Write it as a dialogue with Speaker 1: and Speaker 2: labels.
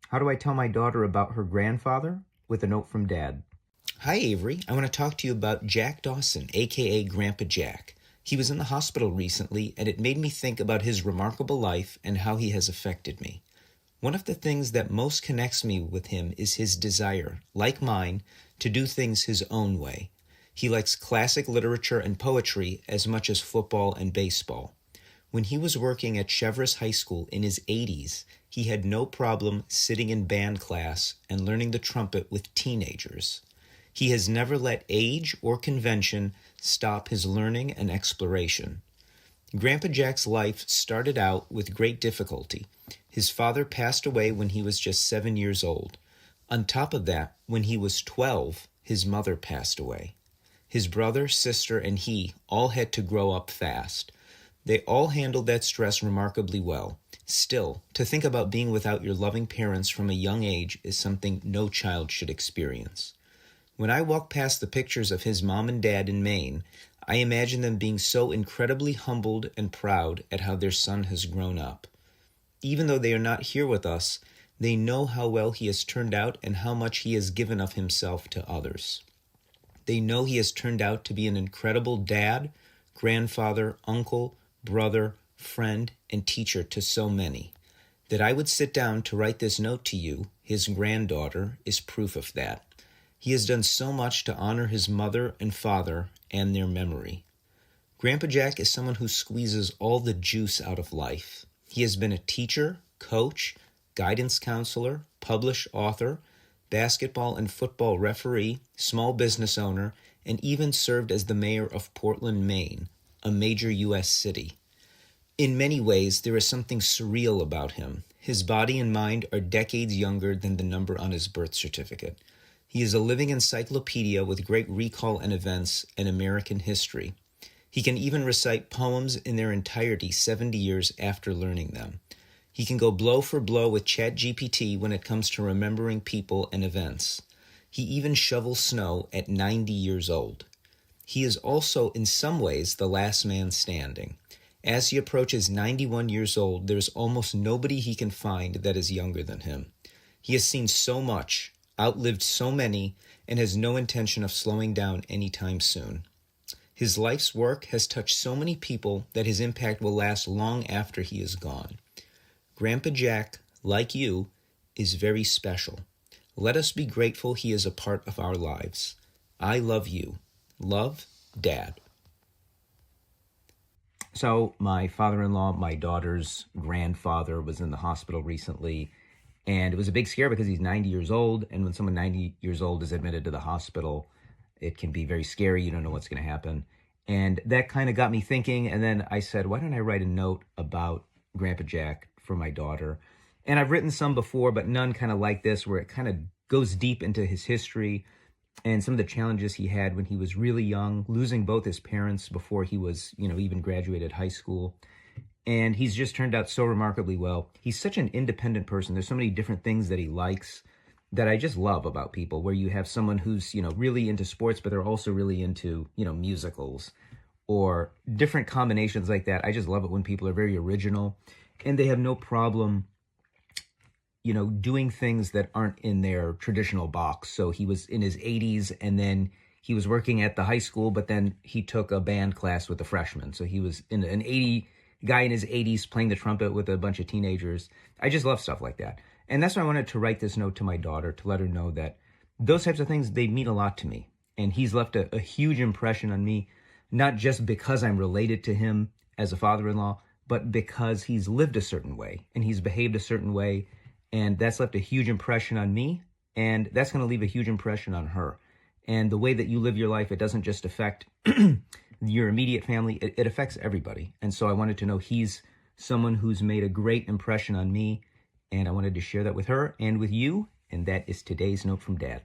Speaker 1: How do I tell my daughter about her grandfather? With a note from Dad.
Speaker 2: Hi, Avery. I want to talk to you about Jack Dawson, a.k.a. Grandpa Jack. He was in the hospital recently, and it made me think about his remarkable life and how he has affected me. One of the things that most connects me with him is his desire, like mine, to do things his own way. He likes classic literature and poetry as much as football and baseball. When he was working at Cheverus High School in his 80s, he had no problem sitting in band class and learning the trumpet with teenagers. He has never let age or convention stop his learning and exploration. Grandpa Jack's life started out with great difficulty. His father passed away when he was just 7 years old. On top of that, when he was 12, his mother passed away. His brother, sister, and he all had to grow up fast. They all handled that stress remarkably well. Still, to think about being without your loving parents from a young age is something no child should experience. When I walk past the pictures of his mom and dad in Maine, I imagine them being so incredibly humbled and proud at how their son has grown up. Even though they are not here with us, they know how well he has turned out and how much he has given of himself to others. They know he has turned out to be an incredible dad, grandfather, uncle, brother, friend, and teacher to so many. That I would sit down to write this note to you, his granddaughter, is proof of that. He has done so much to honor his mother and father and their memory. Grandpa Jack is someone who squeezes all the juice out of life. He has been a teacher, coach, guidance counselor, published author, basketball and football referee, small business owner, and even served as the mayor of Portland, Maine, a major U.S. city. In many ways, there is something surreal about him. His body and mind are decades younger than the number on his birth certificate. He is a living encyclopedia with great recall and events and American history. He can even recite poems in their entirety 70 years after learning them. He can go blow for blow with ChatGPT when it comes to remembering people and events. He even shovels snow at 90 years old. He is also, in some ways, the last man standing. As he approaches 91 years old, there is almost nobody he can find that is younger than him. He has seen so much, outlived so many, and has no intention of slowing down anytime soon. His life's work has touched so many people that his impact will last long after he is gone. Grandpa Jack, like you, is very special. Let us be grateful he is a part of our lives. I love you. Love, Dad.
Speaker 1: So my father-in-law, my daughter's grandfather, was in the hospital recently, and it was a big scare because he's 90 years old, and when someone 90 years old is admitted to the hospital, it can be very scary. You don't know what's going to happen. And that kind of got me thinking, and then I said, why don't I write a note about Grandpa Jack for my daughter? And I've written some before, but none kind of like this, where it kind of goes deep into his history and some of the challenges he had when he was really young, losing both his parents before he was, even graduated high school. And he's just turned out so remarkably well. He's such an independent person. There's so many different things that he likes that I just love about people, where you have someone who's, really into sports, but they're also really into, musicals or different combinations like that. I just love it when people are very original and they have no problem, doing things that aren't in their traditional box. So he was in his 80s and then he was working at the high school, but then he took a band class with the freshmen. So he was an 80 guy in his 80s playing the trumpet with a bunch of teenagers. I just love stuff like that. And that's why I wanted to write this note to my daughter, to let her know that those types of things, they mean a lot to me. And he's left a huge impression on me, not just because I'm related to him as a father-in-law, but because he's lived a certain way and he's behaved a certain way. And that's left a huge impression on me, and that's going to leave a huge impression on her. And the way that you live your life, it doesn't just affect your immediate family, it affects everybody. And so I wanted to know he's someone who's made a great impression on me, and I wanted to share that with her and with you, and that is today's note from Dad.